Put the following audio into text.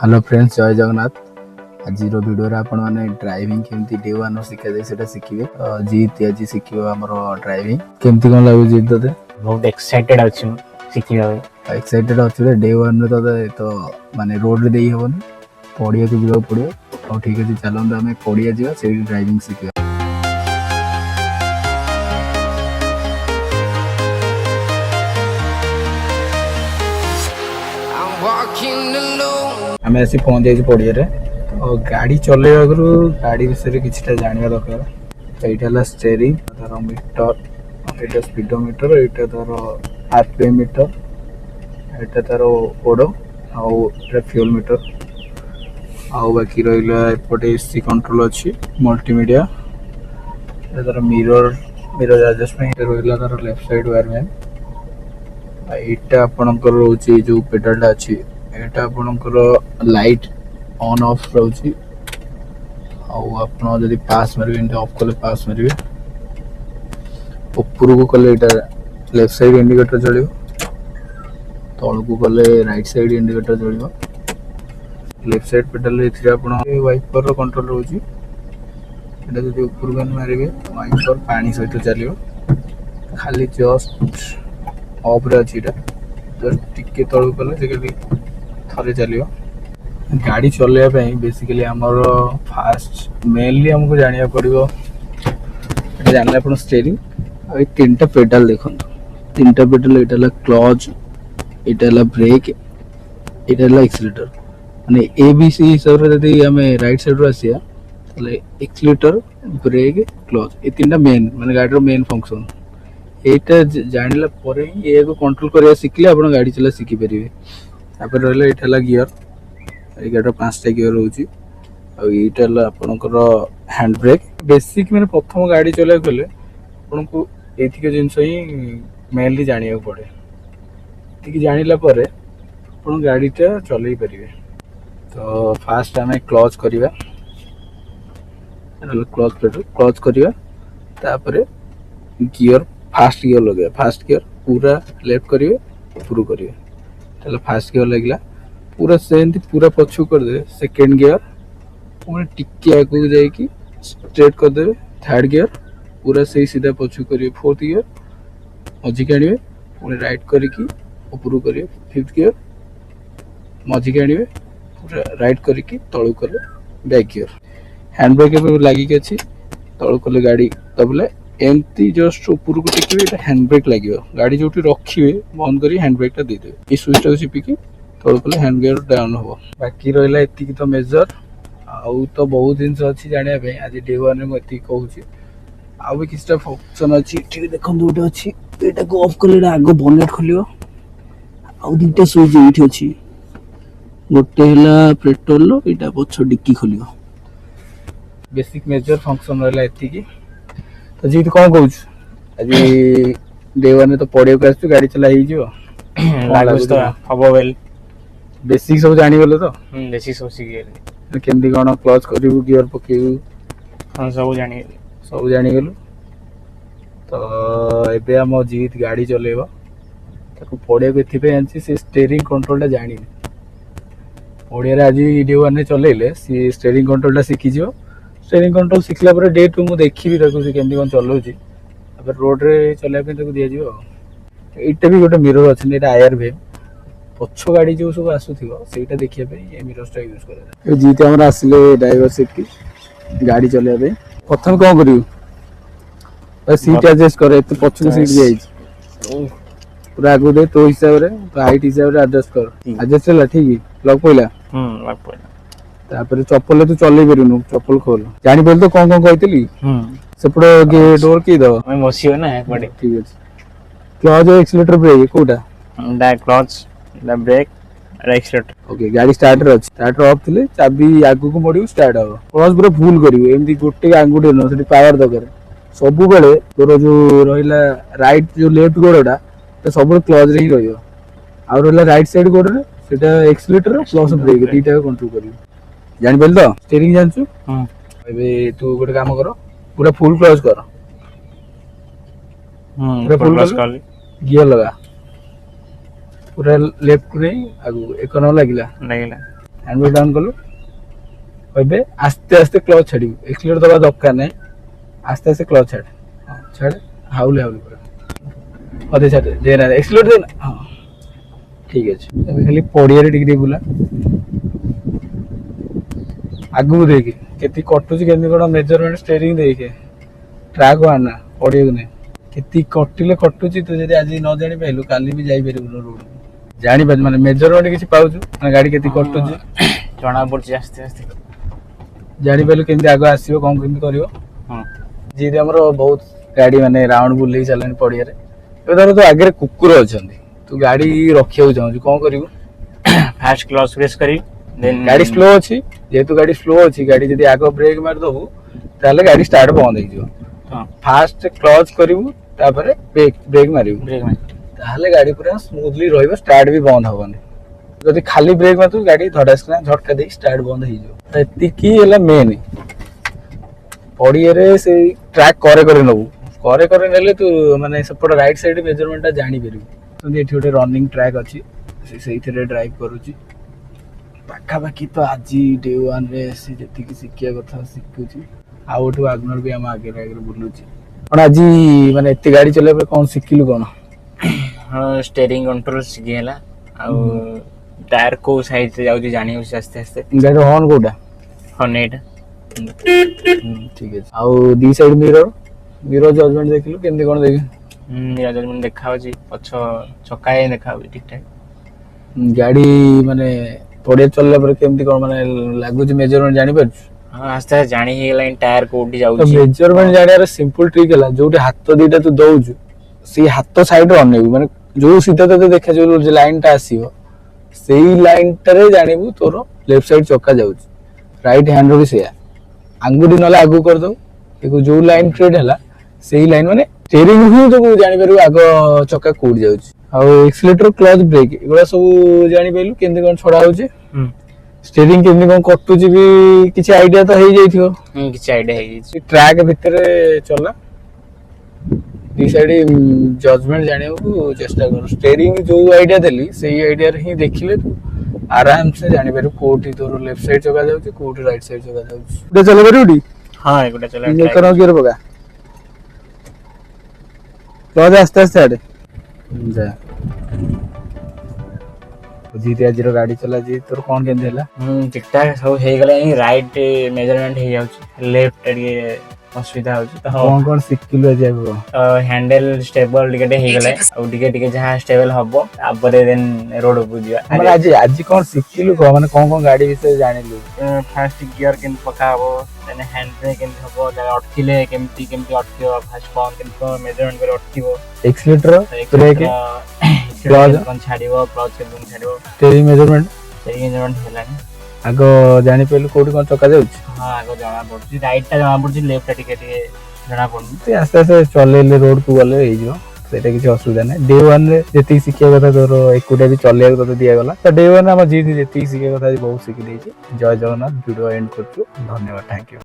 Hello friends, जय जगन्नाथ। आज video आपण मैंने ड्राइविंग केमती डे वन शिखा जाए सेटा शिखिबे। जीत आज शिखिबो हमरो ड्राइविंग केमती कोन लागु जीत तते बहुत एक्साइटेड अछि शिखिबा भाई। एक्साइटेड अछि रे डे वन रे तते तो माने रोड रे देई हेबोनी पड़िया को जीवा पड़ियो। और ठीक अछि चलंदा हमें पड़िया जीवा से ड्राइविंग शिखिबा। आम आसी पहुंच जाइए पड़िया रे और गाड़ी चले आगु गाड़ी विषय किसी जाना दरकार। यहाँ स्टेयरिंग तार मीटर, यहाँ स्पीडोमीटर, यहाँ तार आरपीएम मीटर, यहाँ तार ओडो आउ फ्यूल मीटर आउ बाकी रहा एपटे एसी कंट्रोल अच्छी मल्टीमीडिया तार मिरर एडजस्टमेंट रहा तार लेफ्ट साइड वायरमैन। यहाँ आपणकर रोचे जो पेडलटा अच्छी यहाँ आपणकर लाइट ऑन ऑफ रोची आप पास मारे ऑफ कले पास मारे ऊपर को कले लेफ्ट साइड इंडिकेटर चलो तल को कले राइट साइड इंडिकेटर चलो। Left side pedal wiper control रोची जब ऊपर को मारे वाइपर पानी सहित चलो खाली जस्ट ऑफ रे अच्छी जस्ट टिके तलू कले थरे चलो। गाड़ी चलने बेसिकली आमर फास्ट मेनली हमको जाना पड़ो जान आप स्टेयरिंग और तीन टा पेडल देखो तीन टा पेडल यहाँ क्लच यहाँ ब्रेक यहाँ एक्सीलेटर माने ए बी सी हिसाब से जब आम राइट साइड आसिया एक्सीलेटर ब्रेक क्लच ये तीन टा मेन माने गाड़ी मेन फंक्शन यहाँ जाना ये कंट्रोल करवा शिखिले आप गाड़ी चला शिखिपारे। रहा यहाँ गियर गाड़ी पांचटा गियर रोचे आईटा आपणकर हैंड ब्रेक बेसिक मैंने प्रथम गाड़ी चला गले आपको ये जिनस ही मेनली जाना पड़े ये जाना आप गाड़ीटा चल पारे। तो फास्ट आम क्लच करवा क्लच पेडल क्लच करवा गियर फास्ट गियर लगे फास्ट गियर पूरा लेफ्ट करेंगे ऊपर करेंगे फास्ट गियर लगे पूरा सेमती पूरा पछू करदे सेकेंड गियर पूरा टिके आगे जाकि स्ट्रेट करदे थर्ड गियर पूरा से सीधा पछू करेंगे फोर्थ गियर मझिक आने पूरा राइट करके ऊपर करेंगे फिफ्थ गियर मझिक आने पूरा राइट करके तलू कले बैक गियर हैंड ब्रेक लगिक अच्छी तलू कले गाड़ी तबले एमती जस्ट ऊपर को टेकिए हैंड ब्रेक लगे गाड़ी जो रखिए बंद कर हैंड ब्रेकटा देदेवे ये स्विचटा चिपिकी तौल कले हैंड गियर डाउन हम बाकी रहा एति तो मेजर आउ तो बहुत जिन अच्छी जानापी आज डे वन मुझे कहूँ आउ भी किसी फंक्शन अच्छी देखो गोटे अच्छी यहाँ को ऑफ कले आग बनेट खोल आउ दुटा स्विच ये अच्छी गोटे है पेट्रोल यहाँ पछ डिक्की खोल बेसिक मेजर फंक्शन रहा एति। तो जी कौन कहूँ आज डे वन तो पड़े को गाड़ी चला हम बेसिक सब जानीगले तो बेसिक सब शिखिगले केमती कौन क्लच करू गियर पकेबू हाँ सब जानीगलु। तो एबे हम जीत गाड़ी चलेबा ताको पड़िया को एथिपे आंची से स्टीयरिंग कंट्रोलटा जानी पड़िया आज डे वन चलेले सी स्टीयरिंग कंट्रोलटा शिखि जो steering control शिखला per day to मु देखिबी ताको से केमती कौन चलाउची अब रोड रे चला पे ताको दिया जिवो। एटा भी गोटे मिरर अछि एटा आयर वे पछ गाड़ी जो सब आसुथिबो सेटा देखिया पे ये मिरर्सटा यूज करे। जीते हमरा आसिले ड्राइवर सीट की गाड़ी चले पे प्रथम कोन करियो तो सीट एडजस्ट करे तो पछ को सीट जाई पूरा आगु दे तो हिसाब रे तो हाइट हिसाब रे एडजस्ट कर एडजस्ट चला ठीक लॉक पइला लॉक पइला तापर चप्पल तो चले परनु चप्पल खोल जानी बोल तो कोन कहतली सेपड़ डोर की दो मैं बसियो ना एकबारे ठीक अछि। क्लच एक्सीलेटर ब्रेक कोटा दा क्लच दा ब्रेक एक्सीलेटर ओके गाड़ी स्टार्टर अछि स्टार्टर ऑफ थिले चाबी आगु को मोडियो स्टार्ट हो क्लच पूरा फुल करियो एमदी गोटे आंगुठी न सेठी पावर दकर सब बेले तोर जो रहिला राइट जो लेफ्ट गोड़टा तो सब क्लच रे ही रहियो आ रहिला राइट साइड गोड़ रे सेटा एक्सीलेटर प्लस ब्रेक दीटा कंट्रोल करियो जानि बोल तो स्टीयरिंग जानछु एबे तू गोटे काम कर पूरा फुल क्लच कर पूरा फुल क्लच कर गियर लगा पूरा लेफ्ट नहीं आगु एक न लागिला हैंड ब्रेक डाउन कलु ଏବେ ଆସ୍ତେ ଆସ୍ତେ କ୍ଲଚ୍ ଛାଡ଼ିବୁ ଏକ୍ସିଲେଟର ଦବା ଦରକାର ନାହିଁ ଆସ୍ତେ ଆସ୍ତେ କ୍ଲଚ୍ ଛାଡ଼ ହଁ ଛାଡ଼ ହାଉଲେ ହାଉଲେ ପୁରା ଅଧେ ଛାଡ଼ ଦେ ନା ଏକ୍ସିଲେଟର ଦେ ନା ହଁ ଠିକ୍ ଅଛି ଏବେ ଖାଲି ପଡ଼ିଆରେ ଟିକେ ଟିକେ ବୁଲା ଆଗକୁ ଦେଖେ କେତିକି କଟୁଛି କେମିତି କ'ଣ ମେଜରମେଣ୍ଟ ଷ୍ଟେରିଂ ଦେଖେ ଟ୍ରାକ୍ ଆନା ପଡ଼ିବାକୁ ନାହିଁ କେତିକି କଟିଲେ କଟୁଛି ତୁ ଯଦି ଆଜି ନ ଜାଣିପାରିଲୁ କାଲି ବି ଯାଇପାରିବୁନି ରୋଡ଼ ଜାଣିପାରୁଛୁ ମାନେ ମେଜରମେଣ୍ଟ କିଛି ପାଉଛୁ ମାନେ ଗାଡ଼ି କେତିକି କଟୁଛି ଜଣା ପଡୁଛି ଆସ୍ତେ ଆସ୍ତେ ଜାଣିପାରିଲୁ କେମିତି ଆଗ ଆସିବ କ'ଣ କେମିତି କରିବ ହଁ ଯେହେତୁ ଆମର ବହୁତ ଗାଡ଼ି ମାନେ ରାଉଣ୍ଡ ବୁଲେଇ ଚାଲିଲାଣି ପଡ଼ିଆରେ ଏବେ ଧର ତୋ ଆଗରେ କୁକୁର ଅଛନ୍ତି ତୁ ଗାଡ଼ି ରଖିବାକୁ ଚାହୁଁଛୁ କ'ଣ କରିବୁ ଫାଷ୍ଟ କ୍ଲଚ୍ ପ୍ରେସ୍ କରିବି ଦେନ୍ ଗାଡ଼ି ସ୍ଲୋ ଅଛି ଯେହେତୁ ଗାଡ଼ି ସ୍ଲୋ ଅଛି ଗାଡ଼ି ଯଦି ଆଗ ବ୍ରେକ୍ ମାରିଦେବୁ ତାହେଲେ ଗାଡ଼ି ଷ୍ଟାର୍ଟ ବନ୍ଦ ହେଇଯିବ ହଁ ଫାଷ୍ଟ କ୍ଲଚ୍ କରିବୁ ତାପରେ ବ୍ରେକ୍ ମାରିବୁ ବ୍ରେକ୍ ମାରି ତାହେଲେ ଗାଡ଼ି ପୁରା ସ୍ମୁଥଲି ରହିବ ଷ୍ଟାର୍ଟ ବି ବନ୍ଦ ହବନି ଯଦି ଖାଲି ବ୍ରେକ୍ ମାରିଥିବୁ ଗାଡ଼ି ଧଡ଼ାସ୍କିନା ଝଟକା ଦେଇକି ଷ୍ଟାର୍ଟ ବନ୍ଦ ହେଇଯିବ ଏତିକି ହେଲା ମେନ୍ ପଡ଼ିଆରେ ସେଇ ଟ୍ରାକ୍ କରେ ନେବୁ କରେ ନେଲେ ତୁ ମାନେ ସେପଟ ରାଇଟ୍ ସାଇଡ୍ ମେଜରମେଣ୍ଟଟା ଜାଣିପାରିବୁ ଏଠି ଗୋଟେ ରନିଂ ଟ୍ରାକ୍ ଅଛି ସେଇଥିରେ ଡ୍ରାଇଭ୍ କରୁଛି ପାଖାପାଖି ତ ଆଜି ଡେ ୱାନ୍ରେ ସେ ଯେତିକି ଶିଖିବା କଥା ଶିଖୁଛି ଆଉ ଗୋଟେ ୱାଗନର ବି ଆମ ଆଗରେ ବୁଲୁଛି କ'ଣ ଆଜି ମାନେ ଏତେ ଗାଡ଼ି ଚଲେଇବା ପରେ କ'ଣ ଶିଖିଲୁ କ'ଣ ହଁ ଷ୍ଟେରିଂ କଣ୍ଟ୍ରୋଲ ଶିଖି ହେଲା ଆଉ टायर को साइड से जाऊँ जानी उसे आस्ते आस्ते गाड़ी हॉर्न कोटा हॉर्न एटा ठीक है आउ दी साइड मिरर जजमेंट देखिलु केमती कोन देखि मिरर जजमेंट देखा होची पछ चक्का ए देखा होची ठीक ठाक गाड़ी माने पड़े चलला पर केमती कोन माने लागु छी मेजरमेंट जानि पर हां आस्ते आस्ते जानि हे लाइन टायर कोठी जाऊ छी मेजरमेंट जानियार सिंपल ट्रिक हला जोटी हाथ दीटा तू दउछु सी हाथ साइड रे अनेबु माने जो सीधा तते देखा जो लाइन टा आसीबो सेही लाइन टारे जानिबु तोर लेफ्ट साइड चक्का जाउछ राइट हैंड रो भी सेया अंगुडी नले आगु कर दो एको जो लाइन ट्रेड हला सेही लाइन माने स्टीयरिंग ही तो जानि परबु आगो चक्का कोड जाउछ आ एक्सीलेटर क्लच ब्रेक एगुला सब जानि पैलु केंदी कोन छडा होउछ स्टीयरिंग केंदी कोन कटुची भी किछि आईडिया तो हेई जाइथियो किछि आईडिया हेई जाइछि ट्रैक भितरे चला दी साइड जजमेंट जानिबु चेष्टा कर स्टीयरिंग जो आईडिया देली सेही आईडिया रे ही देखिले तू आराम से जानि परबु कोठी तोर लेफ्ट साइड चका जाउछ कोठी राइट साइड चका जाउछ उडे चले परबुडी हां एगुडा चला ये करो गियर बगा तो आस्ते आस्ते आडे जा जीते आज गाड़ी चला जी तोर कोन केन देला ठीक ठाक सब हे गले राइट मेजरमेंट हे जाउछ लेफ्ट रे असुविधा होची तो कोन कोन सिखिलु आज आगो हैंडल स्टेबल टिके हे गले और टिके जहां स्टेबल हबो आबरे देन रोड बुजिया हमर आज कोन सिखिलु को माने कोन गाड़ी विषय जानिलु फास्ट गियर केन पकाबो देन हैंड ब्रेक केन हबो देन अटकिले केमती अटकियो फास्ट कोन केन मेजरमेंट करे अटकिबो एक्सीलेटर ब्रेक क्लच कोन छाडिबो क्लच केन छाडिबो स्टीयरिंग मेजरमेंट हेलानी आगो जानि पेलु कोठी कोन चका जाउछ हां आगो जाना पड़छि राइट टा जाना पड़छि लेफ्ट टा टिके जाना पड़छि आस्ते आस्ते चलेले रोड को गले हे जो सेटा किछ असुविधा नै डे 1 रे जेति सिखिया कथा तोर एकुटा भी चलेया तो दिया गला तो डे 1 हम जीती जेति सिखिया कथा बहुत सिखि देछि जय जगन्नाथ वीडियो एंड करछु धन्यवाद थैंक यू।